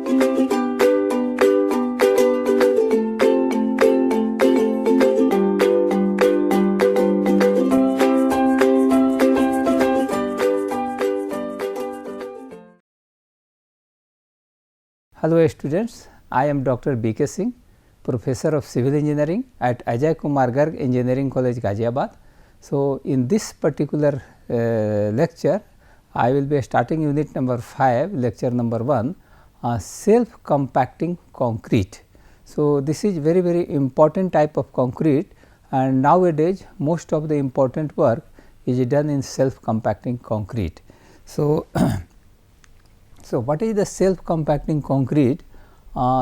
Hello students, I am Dr. B.K. Singh, Professor of Civil Engineering at Ajay Kumar Garg Engineering College, Ghaziabad. So, in this particular lecture, I will be starting unit number 5, lecture number 1, self compacting concrete. So, this is very important type of concrete, and nowadays most of the important work is done in self compacting concrete. So, so, what is the self compacting concrete?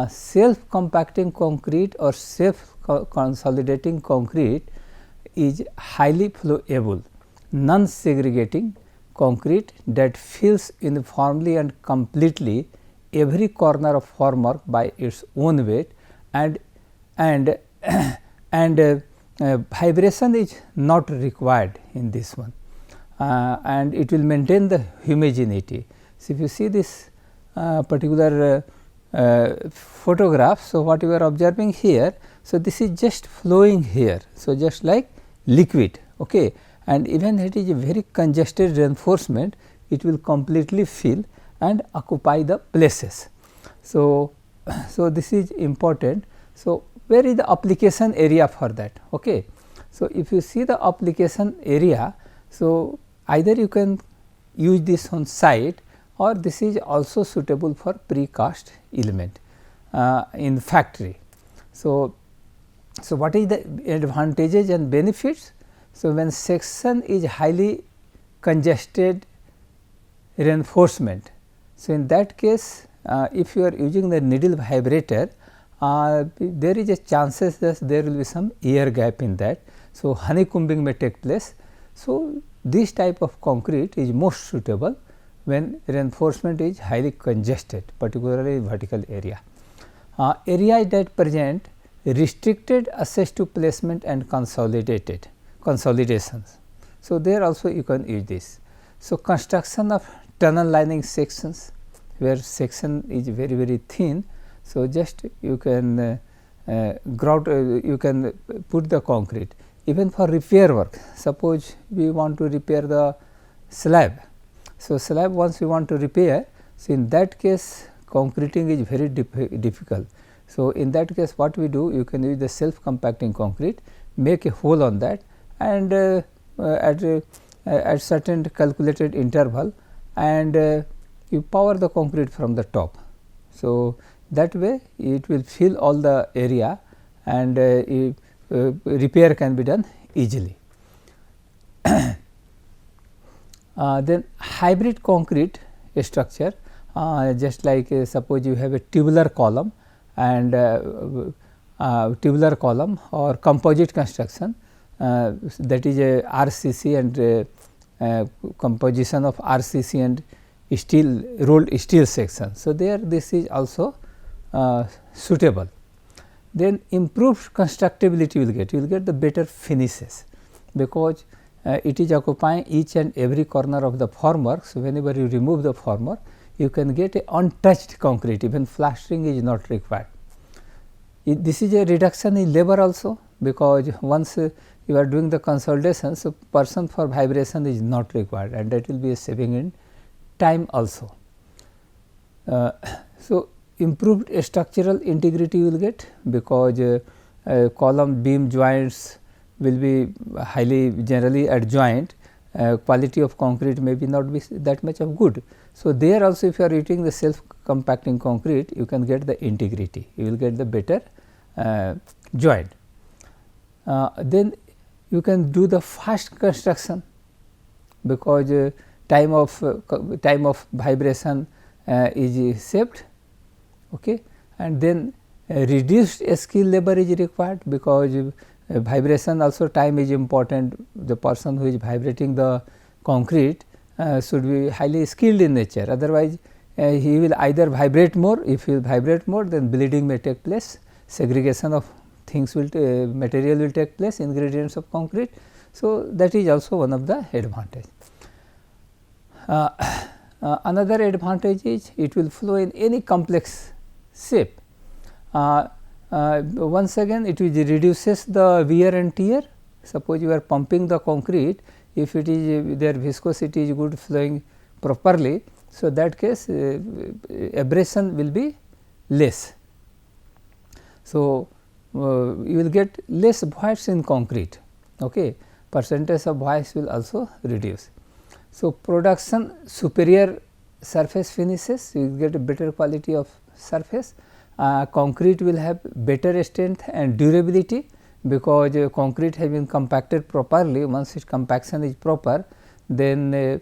Self compacting concrete or self consolidating concrete is highly flowable, non segregating concrete that fills uniformly and completely every corner of formwork by its own weight, and vibration is not required in this one, and it will maintain the homogeneity. So, if you see this particular photograph, so what you are observing here, so this is just flowing here. So, just like liquid, okay, and even it is a very congested reinforcement, it will completely fill and occupy the places. So, this is important. So, where is the application area for that? Okay. So, if you see the application area, so either you can use this on site, or this is also suitable for precast element in factory. So, what is the advantages and benefits? So, when section is highly congested reinforcement, so in that case if you are using the needle vibrator, there is a chances that there will be some air gap in that. So, honeycombing may take place. So, this type of concrete is most suitable when reinforcement is highly congested, particularly vertical area. Areas that present restricted access to placement and consolidations. So, there also you can use this. So, construction of tunnel lining sections, where section is very thin. So, just you can you can put the concrete. Even for repair work, suppose we want to repair the slab. So, slab once we want to repair, so in that case concreting is very difficult. So, in that case what we do, you can use the self compacting concrete, make a hole on that, and at certain calculated interval, and you power the concrete from the top. So, that way it will fill all the area, and repair can be done easily. Then hybrid concrete structure, just like suppose you have a tubular column and or composite construction, that is a RCC and composition of RCC and steel, rolled steel section. So, there this is also suitable. Then improved constructability you will get the better finishes, because it is occupying each and every corner of the formwork. So, whenever you remove the formwork, you can get a untouched concrete, even plastering is not required. This is a reduction in labor also, because once you are doing the consolidation, so person for vibration is not required, and that will be a saving in time also. So, improved structural integrity you will get, because column beam joints will be highly generally at joint, quality of concrete may be not be that much of good. So, there also if you are using the self compacting concrete, you can get the integrity, you will get the better joint. Then you can do the fast construction, because time of vibration is saved, okay. And then reduced skill labor is required, because vibration also time is important. The person who is vibrating the concrete should be highly skilled in nature, otherwise he will either vibrate more. If he will vibrate more, then bleeding may take place, segregation of things will material will take place, ingredients of concrete. So, that is also one of the advantage. Another advantage is it will flow in any complex shape. Once again it reduces the wear and tear. Suppose you are pumping the concrete, if it is their viscosity is good, flowing properly. So, that case abrasion will be less. So, you will get less voids in concrete, okay. Percentage of voids will also reduce. So, production superior surface finishes, you will get a better quality of surface. Concrete will have better strength and durability, because concrete has been compacted properly. Once its compaction is proper, then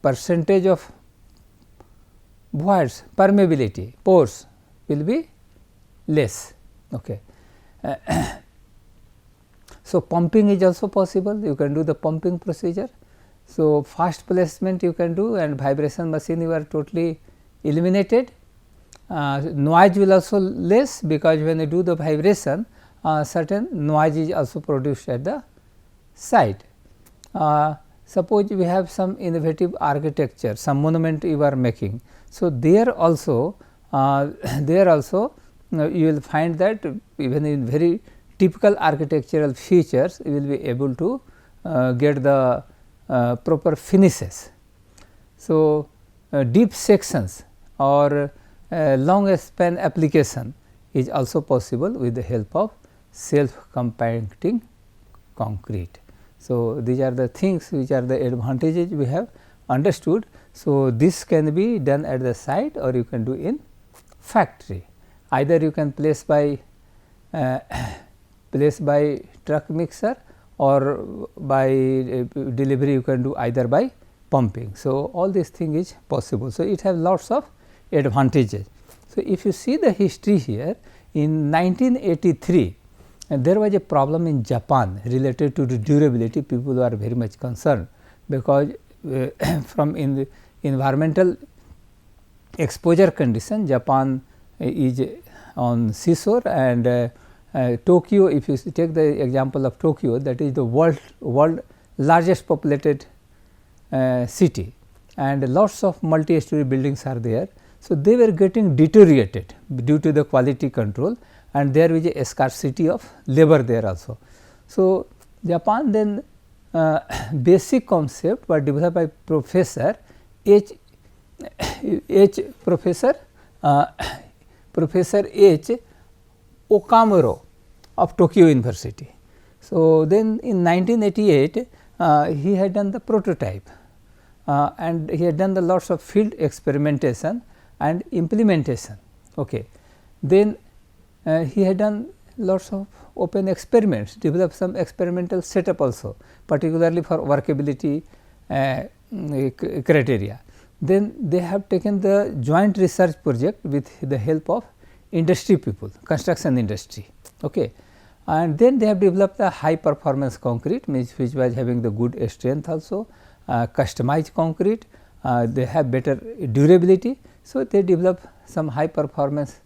percentage of voids, permeability, pores will be less. Okay. So, pumping is also possible, you can do the pumping procedure. So, fast placement you can do, and vibration machine you are totally eliminated. Noise will also less, because when you do the vibration, certain noise is also produced at the site. Suppose we have some innovative architecture, some monument you are making. So, there also you will find that even in very typical architectural features, you will be able to get the proper finishes. So, deep sections or long span application is also possible with the help of self compacting concrete. So, these are the things which are the advantages we have understood. So, this can be done at the site, or you can do in factory. Either you can place by truck mixer, or by delivery you can do either by pumping. So, all these thing is possible. So, it has lots of advantages. So, if you see the history here, in 1983 there was a problem in Japan related to the durability. People are very much concerned, because from in the environmental exposure condition, Japan is on seashore, and Tokyo, if you take the example of Tokyo, that is the world largest populated city, and lots of multi-story buildings are there. So, they were getting deteriorated due to the quality control, and there is a scarcity of labor there also. So, Japan then basic concept was developed by Professor H. Okamuro of Tokyo University. So, then in 1988 he had done the prototype, and he had done the lots of field experimentation and implementation. Okay. Then he had done lots of open experiments, developed some experimental setup also, particularly for workability criteria. Then they have taken the joint research project with the help of industry people, construction industry. Okay. And then they have developed a high performance concrete, which was having the good strength also, customized concrete, they have better durability. So, they developed some high performance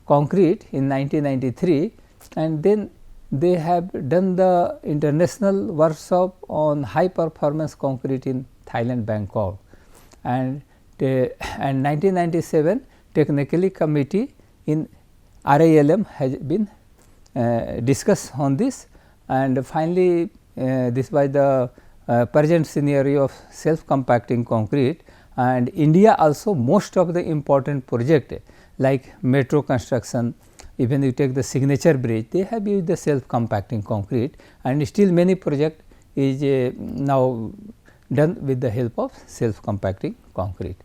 concrete in 1993, and then they have done the international workshop on high performance concrete in Thailand, Bangkok, and 1997 technically committee in RILM has been discussed on this, and finally, this was the present scenario of self compacting concrete. And India also, most of the important project like metro construction, even you take the Signature Bridge, they have used the self compacting concrete, and still many project is now done with the help of self compacting concrete.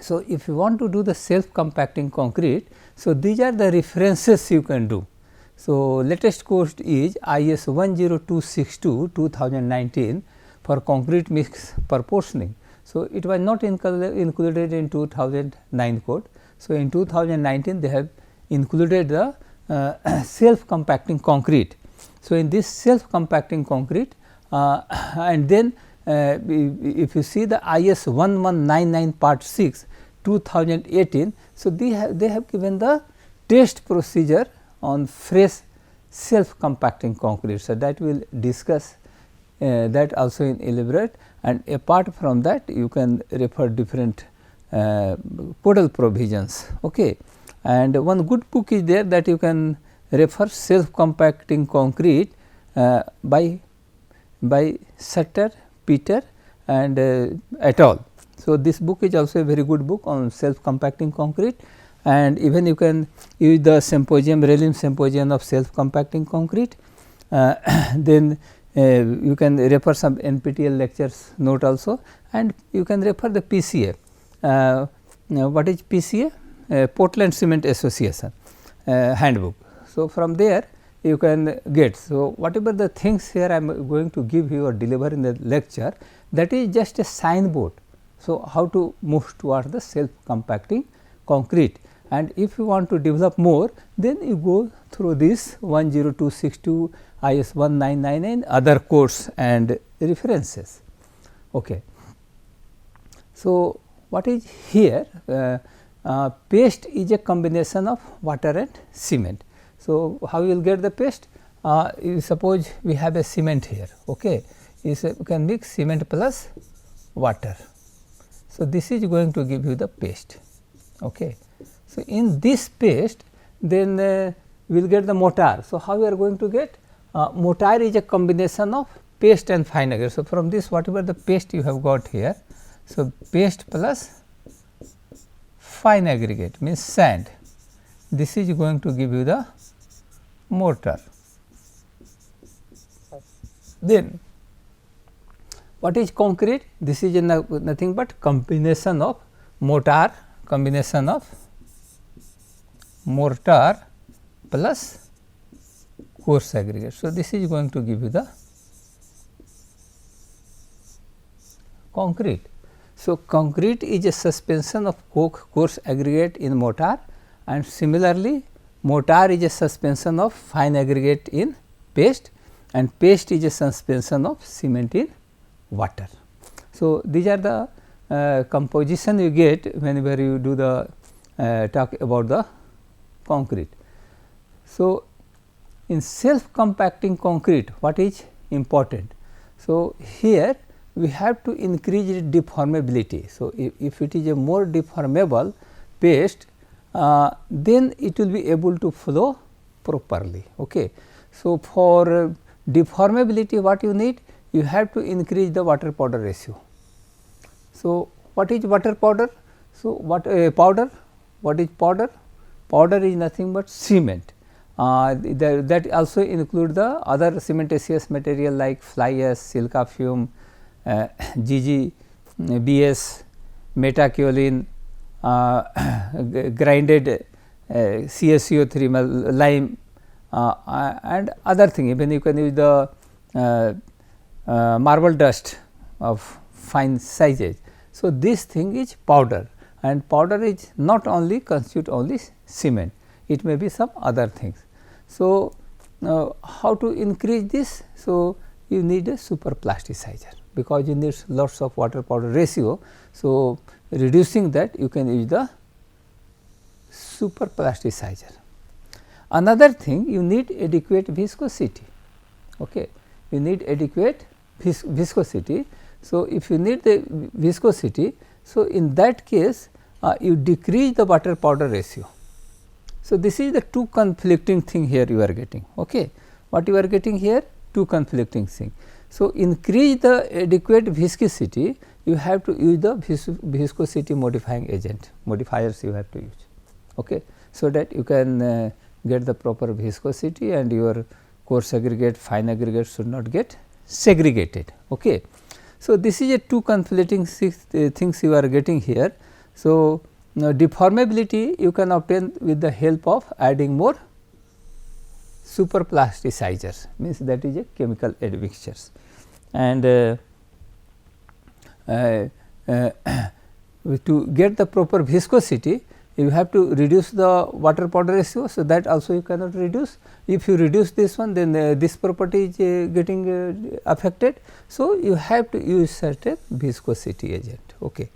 So, if you want to do the self compacting concrete, so these are the references you can do. So, latest course is IS 10262 2019 for concrete mix proportioning. So, it was not included in 2009 code. So, in 2019 they have included the self compacting concrete. So, in this self compacting concrete, and then if you see the IS 1199 part 6 2018. So, they have given the test procedure on fresh self compacting concrete. So, that we will discuss that also in elaborate, and apart from that you can refer different codal provisions. Okay. and one good book is there that you can refer, Self Compacting Concrete by Sutter, Peter and et al. So, this book is also a very good book on self compacting concrete, and even you can use the symposium, Relm symposium of self compacting concrete. Then you can refer some NPTEL lectures note also, and you can refer the PCA. What is PCA? Portland Cement Association handbook. So, from there you can get. So, whatever the things here I am going to give you or deliver in the lecture, that is just a signboard. So, how to move towards the self compacting concrete, and if you want to develop more, then you go through this 10262, IS 1999, other course and references. Okay. So, what is here? Paste is a combination of water and cement. So, how you will get the paste? You suppose we have a cement here. Okay. You can mix cement plus water. So, this is going to give you the paste. Okay. So, in this paste, then we will get the mortar. So, how we are going to get? Mortar is a combination of paste and fine aggregate. So, from this whatever the paste you have got here. So, paste plus fine aggregate means sand. This is going to give you the mortar. Then what is concrete? This is nothing but combination of mortar plus coarse aggregate. So, this is going to give you the concrete. So, concrete is a suspension of coarse aggregate in mortar, and similarly mortar is a suspension of fine aggregate in paste, and paste is a suspension of cement in water. So, these are the composition you get whenever you do the talk about the concrete. So, in self compacting concrete, what is important? So, here we have to increase its deformability. So, if it is a more deformable paste, then it will be able to flow properly. Okay. So, for deformability what you need? You have to increase the water powder ratio. So, what is water powder? So, powder? What is powder? Powder is nothing but cement. That also include the other cementitious material like fly ash, silica fume, GGBS, metakaolin, grinded CaCO3 lime and other thing. Even you can use the marble dust of fine sizes. So, this thing is powder, and powder is not only constitute only cement, it may be some other things. So, how to increase this? So, you need a super plasticizer, because you need lots of water powder ratio. So, reducing that you can use the super plasticizer. Another thing, you need adequate viscosity. Okay. You need adequate viscosity. So, if you need the viscosity, so in that case you decrease the water powder ratio. So, this is the two conflicting thing here you are getting. Okay. What you are getting here? Two conflicting thing. So, increase the adequate viscosity, you have to use the viscosity modifying agent, modifiers you have to use. Okay. So, that you can get the proper viscosity, and your coarse aggregate, fine aggregate should not get segregated. Okay. So, this is a two conflicting things you are getting here. So, deformability you can obtain with the help of adding more super plasticizers, means that is a chemical admixtures. And to get the proper viscosity, you have to reduce the water powder ratio. So, that also you cannot reduce. If you reduce this one, then this property is getting affected. So, you have to use certain viscosity agent. Okay.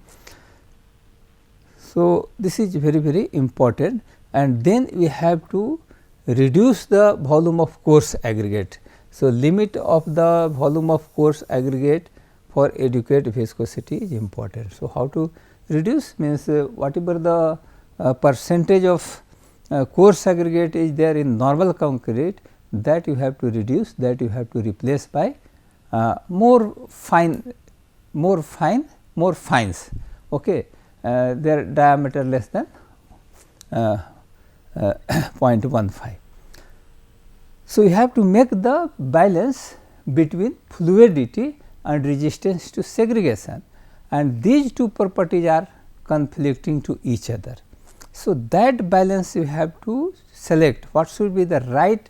So, this is very important, and then we have to reduce the volume of coarse aggregate. So, limit of the volume of coarse aggregate for adequate viscosity is important. So, how to reduce? Means whatever the percentage of coarse aggregate is there in normal concrete, that you have to reduce, that you have to replace by more fines, okay, their diameter less than 0.15. So, you have to make the balance between fluidity and resistance to segregation, and these two properties are conflicting to each other. So, that balance you have to select what should be the right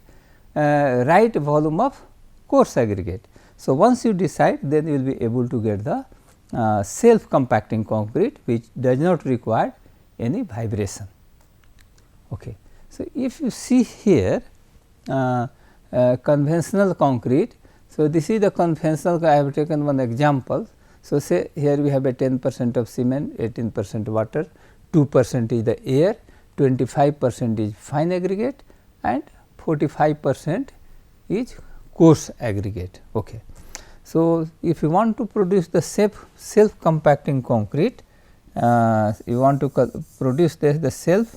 volume of coarse aggregate. So, once you decide, then you will be able to get the self compacting concrete, which does not require any vibration. Okay. So, if you see here conventional concrete. So, this is the conventional, I have taken one example. So, say here we have a 10% of cement, 18% water, 2% is the air, 25% is fine aggregate and 45% is coarse aggregate. Okay. So, if you want to produce the self compacting concrete, you want to produce the self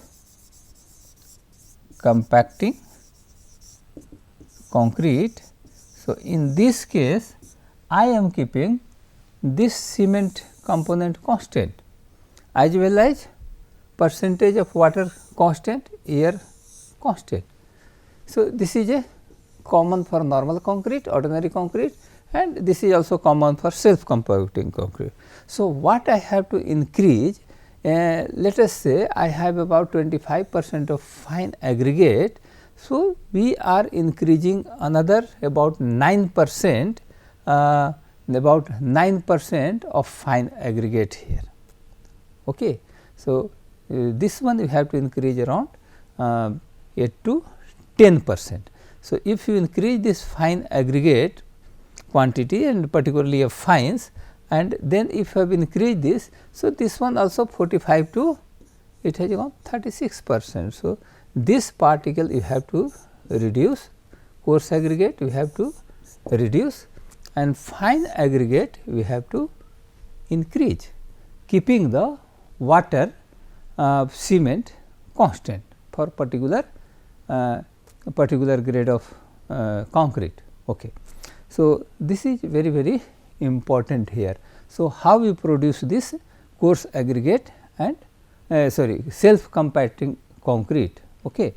compacting concrete. So, in this case I am keeping this cement component constant as well as percentage of water constant, air constant. So, this is a common for normal concrete, ordinary concrete, and this is also common for self compacting concrete. So, what I have to increase, let us say I have about 25% of fine aggregate. So, we are increasing another about 9%, about 9% of fine aggregate here. Okay. So, this one you have to increase around 8 to 10%. So, if you increase this fine aggregate quantity and particularly of fines, and then if you have increased this, so this one also 45 to it has gone 36%. So, this particle you have to reduce, coarse aggregate we have to reduce, and fine aggregate we have to increase, keeping the water cement constant for particular grade of concrete. Okay. So, this is very important here. So, how we produce this coarse aggregate and self compacting concrete, okay.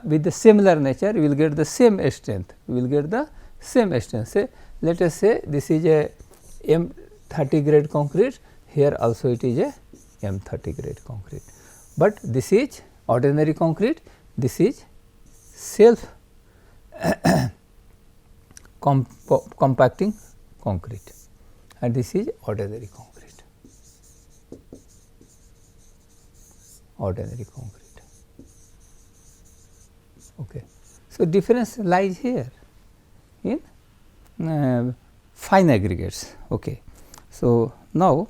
With the similar nature we will get the same strength, we will get the same strength. Say let us say this is a M30 grade concrete, here also it is a M30 grade concrete, but this is ordinary concrete, this is self compacting concrete and this is ordinary concrete, Okay. So, difference lies here in fine aggregates. Okay. So, now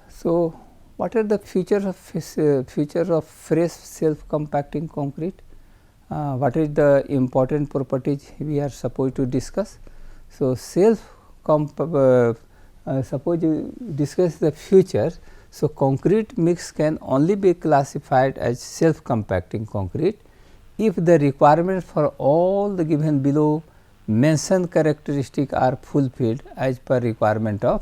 so what are the features of fresh self compacting concrete? What is the important properties we are supposed to discuss? So, suppose you discuss the features. So, concrete mix can only be classified as self compacting concrete if the requirements for all the given below mentioned characteristics are fulfilled as per requirement of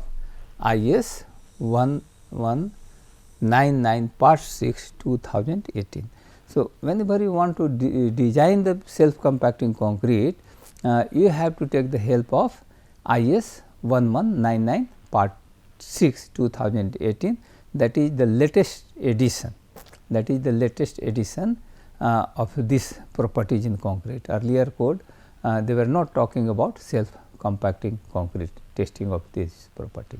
IS 1199 part 6 2018. So, whenever you want to design the self compacting concrete, you have to take the help of IS 1199 part 6 2018, that is the latest edition, of this properties in concrete. Earlier code they were not talking about self compacting concrete testing of this property.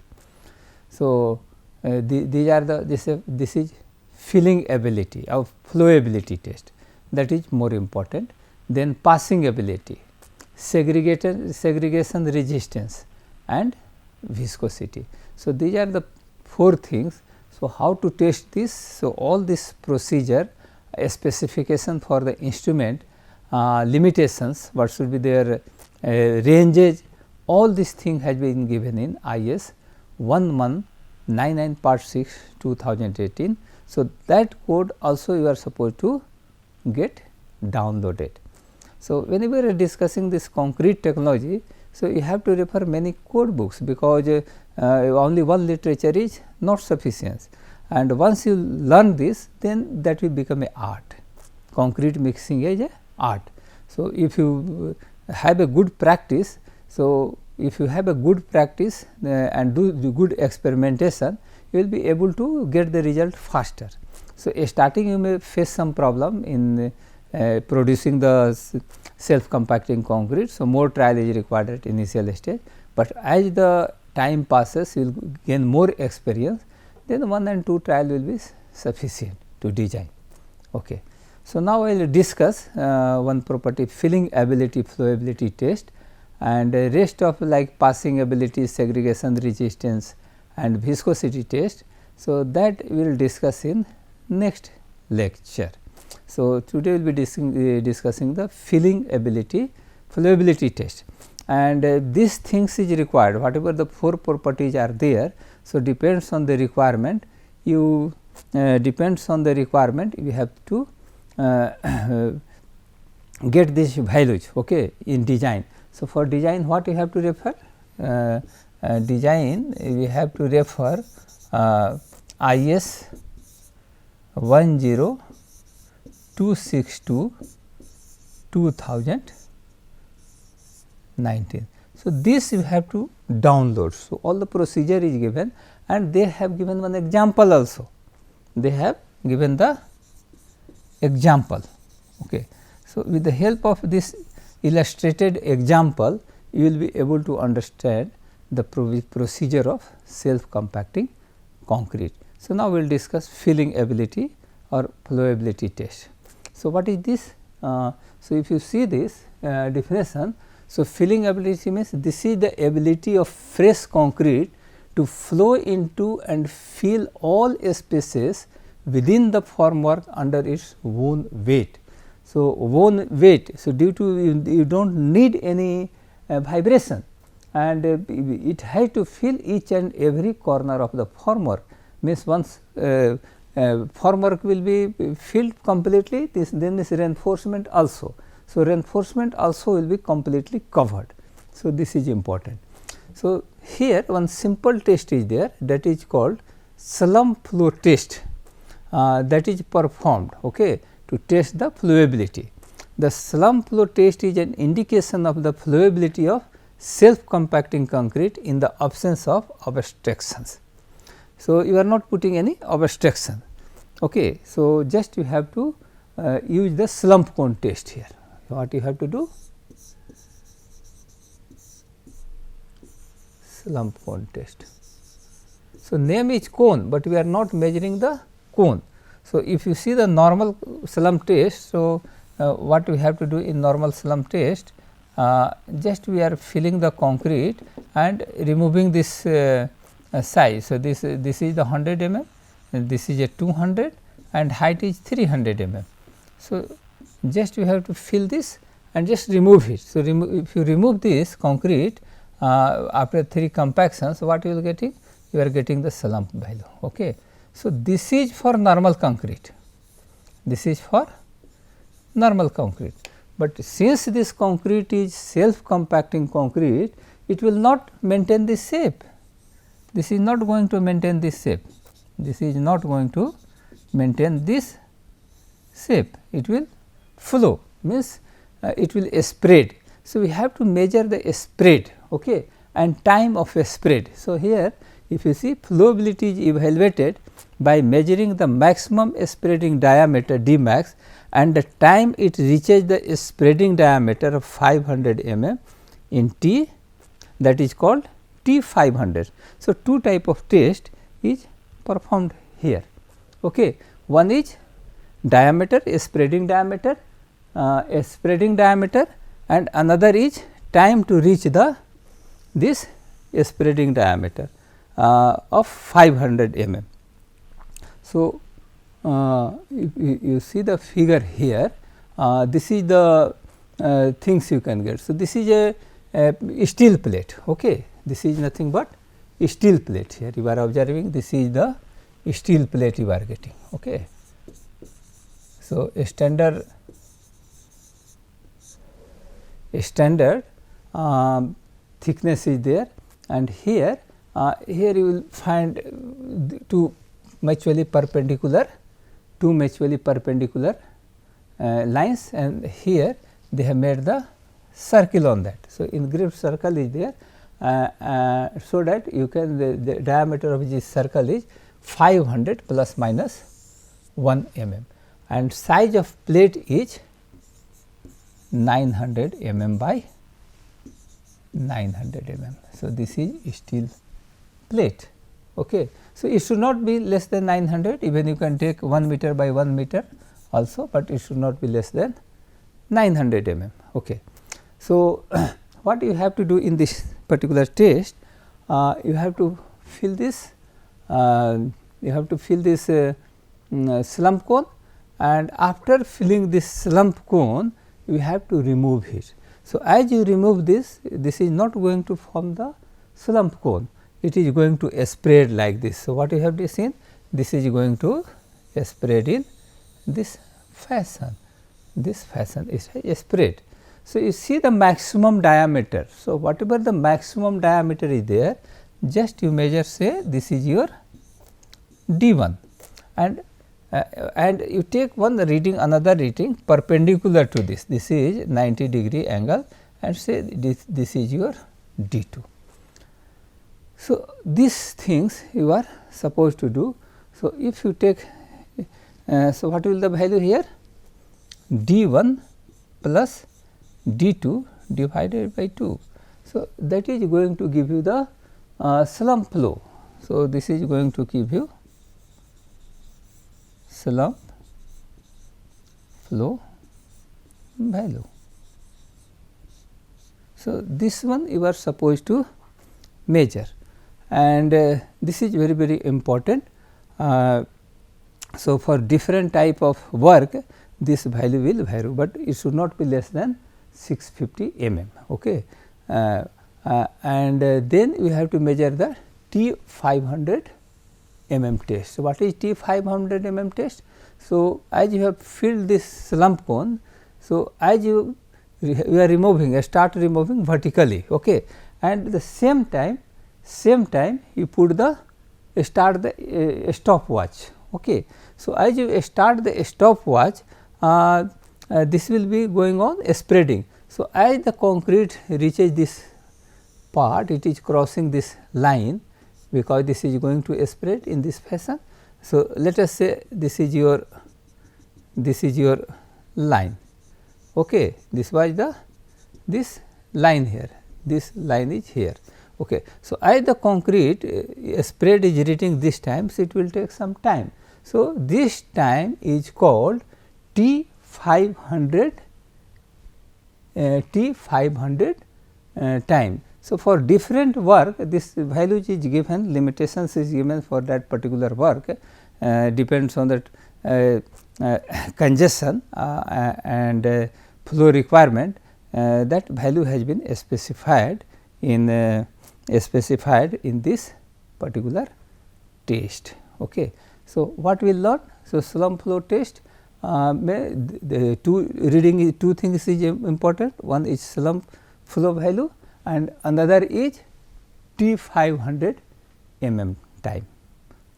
So, these are this is filling ability of flowability test, that is more important. Then passing ability, segregation resistance and viscosity. So, these are the 4 things. So, how to test this? So, all this procedure, a specification for the instrument, limitations, what should be their ranges, all these things has been given in IS 99 part 6 2018. So, that code also you are supposed to get downloaded. So, whenever you are discussing this concrete technology, so you have to refer many code books, because only one literature is not sufficient, and once you learn this, then that will become a art. Concrete mixing is a art. So, if you have a good practice, so if you have a good practice and do the good experimentation, you will be able to get the result faster. So, starting you may face some problem in producing the self compacting concrete. So, more trial is required at initial stage, but as the time passes you will gain more experience, then 1 and 2 trial will be sufficient to design. Okay. So, now I will discuss one property, filling ability flowability test, and rest of like passing ability, segregation resistance and viscosity test. So, that we will discuss in next lecture. So, today we will be discussing the filling ability flowability test, and these things is required, whatever the 4 properties are there. So, depends on the requirement, you depends on the requirement you have to get these values, okay, in design. So, for design what you have to refer? Design we have to refer IS 10262 2019. So, this you have to download. So, all the procedure is given, and they have given one example also. They have given the example. Okay. So, with the help of this illustrated example, you will be able to understand the procedure of self compacting concrete. So, now we will discuss filling ability or flowability test. So, what is this? So, if you see this definition, so filling ability means this is the ability of fresh concrete to flow into and fill all spaces within the formwork under its own weight. So, own weight. So, due to you do not need any vibration, and it has to fill each and every corner of the formwork. Means once formwork will be filled completely, then this reinforcement also. So, reinforcement also will be completely covered. So, this is important. So, here one simple test is there, that is called slump flow test, that is performed, okay, to test the flowability. The slump flow test is an indication of the flowability of self compacting concrete in the absence of obstructions. So, you are not putting any obstruction. Okay. So, just you have to use the slump cone test here. What you have to do? Slump cone test. So, name is cone, but we are not measuring the cone. So, if you see the normal slump test, so what we have to do in normal slump test, just we are filling the concrete and removing this size. So, this is the 100 mm, and this is a 200, and height is 300 mm. So, just you have to fill this and just remove it. So, if you remove this concrete after 3 compactions, what you will getting? You are getting the slump value. Okay. So, this is for normal concrete, this is for normal concrete, but since this concrete is self compacting concrete, it will not maintain this shape. This is not going to maintain this shape, this is not going to maintain this shape, it will flow, means it will spread. So, we have to measure the spread, okay, and time of a spread. So, here if you see, flowability is evaluated by measuring the maximum spreading diameter D max and the time it reaches the spreading diameter of 500 mm in T, that is called T 500. So, 2 type of test is performed here. Okay. One is diameter, spreading diameter, and another is time to reach the this spreading diameter of 500 mm. So, if you see the figure here, this is the things you can get. So, this is a steel plate, okay. This is nothing but steel plate. Here you are observing this is the steel plate you are getting. Okay. So, a standard thickness is there, and here you will find two mutually perpendicular lines, and here they have made the circle on that. So, engraved circle is there, so that you can the diameter of this circle is 500 plus minus 1 mm, and size of plate is 900 mm by 900 mm. So, this is steel plate. Okay. So, it should not be less than 900, even you can take 1 meter by 1 meter also, but it should not be less than 900 mm. Okay. So, what you have to do in this particular test, you have to fill this slump cone, and after filling this slump cone you have to remove it. So, as you remove this is not going to form the slump cone, it is going to spread like this. So, what you have to see, this is going to spread in this fashion, is a spread. So, you see the maximum diameter. So, whatever the maximum diameter is there, just you measure, say this is your D1, and you take one reading, another reading perpendicular to this is 90 degree angle, and say this is your D2. So, these things you are supposed to do. So, if you take, so what will the value here? D1 plus D2 divided by 2. So, that is going to give you the slump flow. So, this is going to give you slump flow value. So, this one you are supposed to measure, and this is very, very important. So, for different type of work this value will vary, but it should not be less than 650 mm. Okay. And then we have to measure the T500 mm test. So, what is T500 mm test? So, as you have filled this slump cone, so as you are removing, start removing vertically, okay, and the same time you put the start the stopwatch. Okay. So, as you start the stopwatch, this will be going on spreading. So, as the concrete reaches this part, it is crossing this line, because this is going to spread in this fashion. So, let us say this is your line. Okay. This was this line here, this line is here. Okay. So, as the concrete spread is reaching this time, so it will take some time. So, this time is called T500 time. So, for different work this value is given, limitations is given for that particular work, depends on that congestion and flow requirement, that value has been specified in this particular test. Okay. So, what we learn? So, slump flow test, the two things is important. One is slump flow value and another is T500 mm time.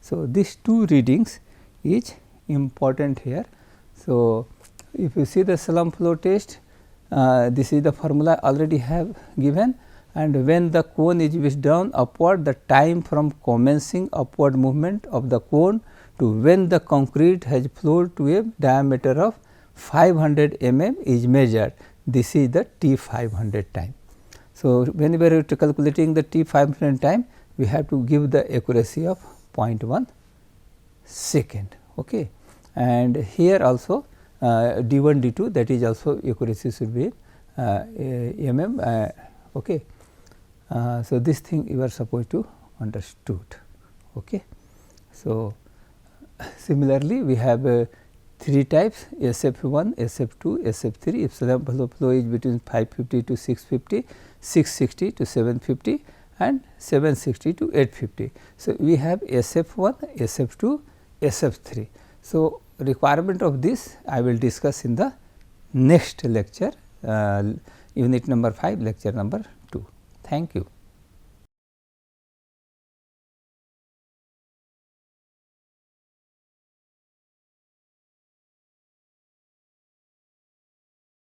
So, these two readings is important here. So, if you see the slump flow test, this is the formula already have given, and when the cone is wished down upward, the time from commencing upward movement of the cone to when the concrete has flowed to a diameter of 500 mm is measured. This is the T500 time. So, whenever you are calculating the T500 time, we have to give the accuracy of 0.1 second. Okay. And here also D1, D2, that is also accuracy should be mm. Okay. So, this thing you are supposed to understood. Okay. So, similarly, we have 3 types SF1, SF2, SF3. If slump flow is between 550 to 650, 660 to 750, and 760 to 850. So, we have SF1, SF2, SF3. So, requirement of this I will discuss in the next lecture, unit number 5, lecture number 2. Thank you.